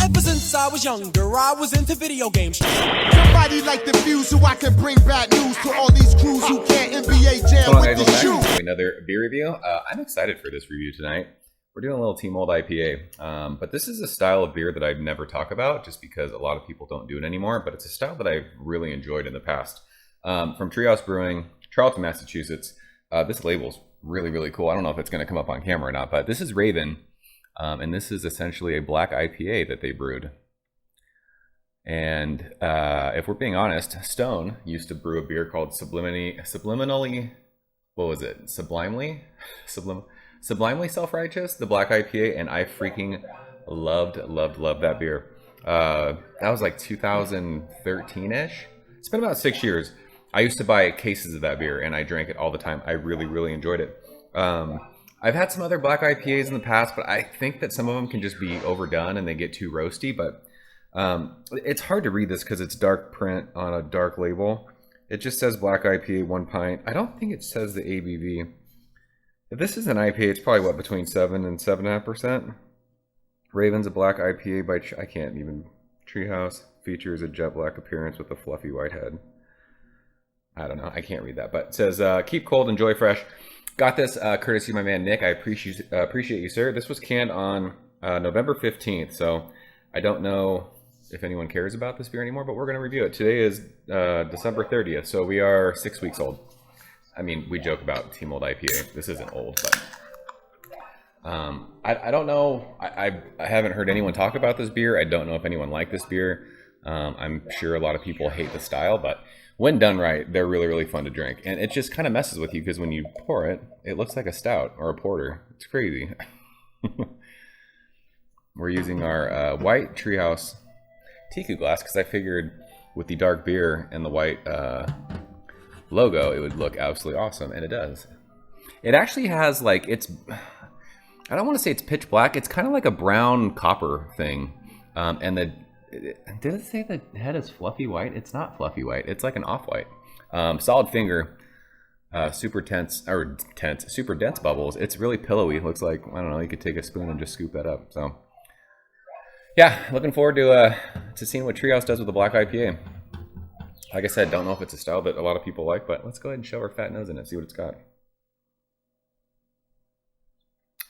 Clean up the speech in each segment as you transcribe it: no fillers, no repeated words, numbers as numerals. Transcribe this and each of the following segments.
Ever since I was younger, I was into video games. Somebody like the Fuse so I can bring bad news to all these crews who can't NBA jam with the shoe. Another beer review. I'm excited for this review tonight. We're doing a little Team Old IPA, but this is a style of beer that I'd never talk about just because a lot of people don't do it anymore, but it's a style that I've really enjoyed in the past. From Treehouse Brewing, Charlton, Massachusetts. This label's really, really cool. I don't know if it's going to come up on camera or not, but this is Raven, and this is essentially a black IPA that they brewed. And if we're being honest, Stone used to brew a beer called Subliminally, what was it? Sublimely Self-Righteous, the black IPA, and I freaking loved that beer. That was like 2013-ish. It's been about 6 years. I used to buy cases of that beer, and I drank it all the time. I really, really enjoyed it. I've had some other black IPAs in the past, but I think that some of them can just be overdone and they get too roasty. But it's hard to read this because it's dark print on a dark label. It just says black IPA, 1 pint. I don't think it says the ABV. If this is an IPA, it's probably what, between 7 and 7.5%. Raven's a black IPA by I can't even. Treehouse features a jet black appearance with a fluffy white head. I don't know. I can't read that, but it says keep cold, enjoy fresh. Got this courtesy of my man Nick. I appreciate you, sir. This was canned on November 15th, so I don't know if anyone cares about this beer anymore, but we're going to review it. Today is December 30th, so we are 6 weeks old. I mean, we joke about Team Old IPA. This isn't old, but I don't know. I haven't heard anyone talk about this beer. I don't know if anyone liked this beer. I'm sure a lot of people hate the style, but when done right, they're really, really fun to drink. And it just kind of messes with you because when you pour it, it looks like a stout or a porter. It's crazy. We're using our white Treehouse Teku glass because I figured with the dark beer and the white logo, it would look absolutely awesome. And it does. It actually has like, I don't want to say it's pitch black. It's kind of like a brown copper thing. Did it say the head is fluffy white? It's not fluffy white. It's like an off-white. Solid finger, super dense bubbles. It's really pillowy. It looks like, I don't know, you could take a spoon and just scoop that up. So, yeah, looking forward to seeing what Treehouse does with the black IPA. Like I said, don't know if it's a style that a lot of people like, but let's go ahead and shove our fat nose in it, see what it's got.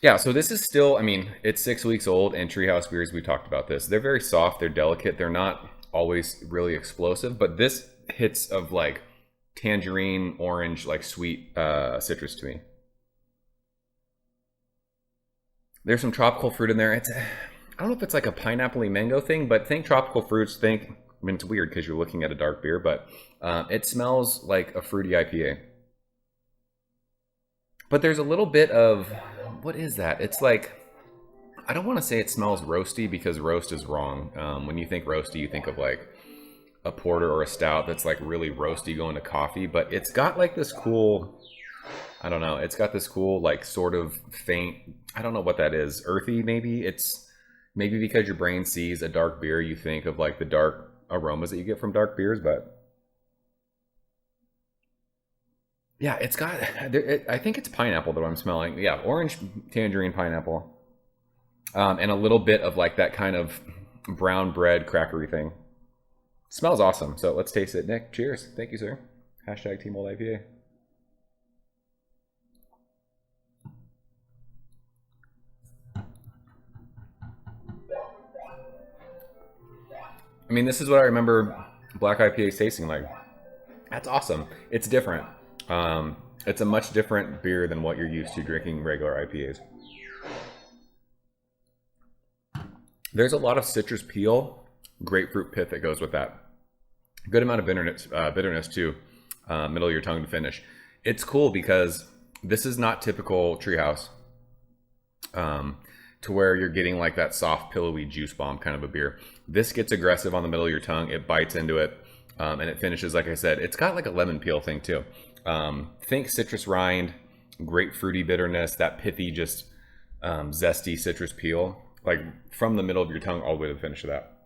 Yeah, so this is still, I mean, it's 6 weeks old, and Treehouse beers, we talked about this. They're very soft, they're delicate, they're not always really explosive, but this hits of like tangerine, orange, like sweet citrus to me. There's some tropical fruit in there. I don't know if it's like a pineapple-y mango thing, but think tropical fruits, I mean, it's weird because you're looking at a dark beer, but it smells like a fruity IPA. But there's a little bit of, what is that? It's like, I don't want to say it smells roasty because roast is wrong. When you think roasty, you think of like a porter or a stout that's like really roasty going to coffee, but it's got like this cool, I don't know, it's got this cool like sort of faint, I don't know what that is, earthy maybe? It's maybe because your brain sees a dark beer, you think of like the dark aromas that you get from dark beers, but yeah, it's got, I think it's pineapple that I'm smelling. Yeah, orange, tangerine, pineapple. And a little bit of like that kind of brown bread crackery thing. Smells awesome. So let's taste it. Nick, cheers. Thank you, sir. Hashtag Team Old IPA. I mean, this is what I remember black IPAs tasting like. That's awesome. It's different. It's a much different beer than what you're used to drinking regular IPAs. There's a lot of citrus peel, grapefruit pith that goes with that. Good amount of bitterness too, middle of your tongue to finish. It's cool because this is not typical Treehouse, to where you're getting like that soft, pillowy juice bomb kind of a beer. This gets aggressive on the middle of your tongue. It bites into it, and it finishes, like I said, it's got like a lemon peel thing too. Think citrus rind, grapefruity bitterness, that pithy, just zesty citrus peel, like from the middle of your tongue all the way to the finish of that.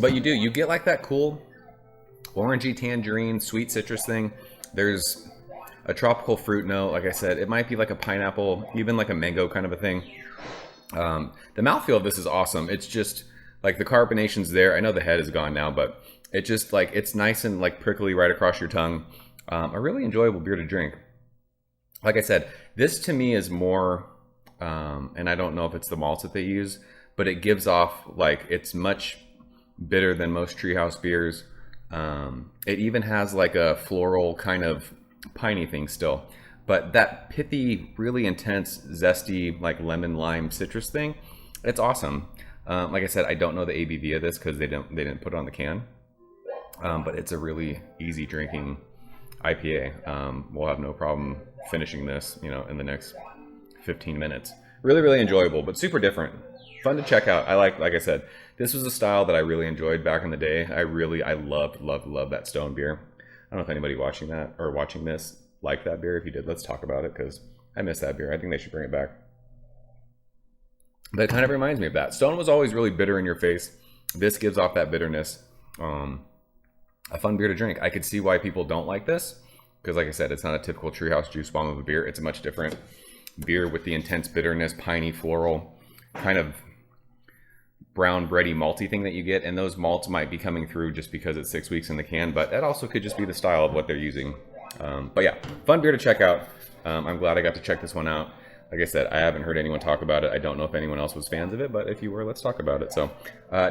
But you get like that cool orangey tangerine, sweet citrus thing. There's a tropical fruit note. Like I said, it might be like a pineapple, even like a mango kind of a thing. The mouthfeel of this is awesome. It's just like the carbonation's there. I know the head is gone now, but it just like, it's nice and like prickly right across your tongue. A really enjoyable beer to drink. Like I said, this to me is more, and I don't know if it's the malts that they use, but it gives off like, it's much bitter than most Treehouse beers. It even has like a floral kind of piney thing still, but that pithy, really intense, zesty, like lemon lime citrus thing, it's awesome. Like I said, I don't know the ABV of this because they didn't put it on the can, but it's a really easy drinking IPA. We'll have no problem finishing this, you know, in the next 15 minutes. Really, really enjoyable, but super different. Fun to check out. Like I said, this was a style that I really enjoyed back in the day. I loved that Stone beer. I don't know if anybody watching that or watching this liked that beer. If you did, let's talk about it because I miss that beer. I think they should bring it back. But it kind of reminds me of that. Stone was always really bitter in your face. This gives off that bitterness. A fun beer to drink. I could see why people don't like this because, like I said, it's not a typical Treehouse Juice Bomb of a beer. It's a much different beer with the intense bitterness, piney, floral, kind of brown bready malty thing that you get, and those malts might be coming through just because it's 6 weeks in the can, but that also could just be the style of what they're using. But yeah, fun beer to check out. I'm glad I got to check this one out. Like I said, I haven't heard anyone talk about it. I don't know if anyone else was fans of it, but if you were, let's talk about it. So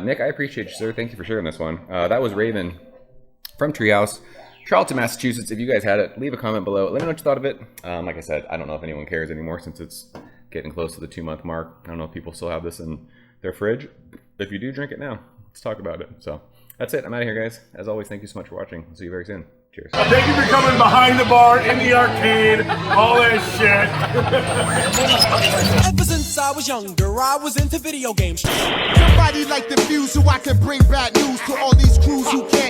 Nick, I appreciate you, sir. Thank you for sharing this one. That was Raven from Treehouse, Charlton, Massachusetts. If you guys had it, leave a comment below. Let me know what you thought of it. Like I said, I don't know if anyone cares anymore since it's getting close to the 2-month mark. I don't know if people still have this in their fridge. If you do, drink it now. Let's talk about it. So that's it. I'm out of here, guys. As always, thank you so much for watching. I'll see you very soon. Cheers. Thank you for coming behind the bar, in the arcade, all that shit. Ever since I was younger, I was into video games. Somebody like the Fuse so I can bring bad news to all these crews who can't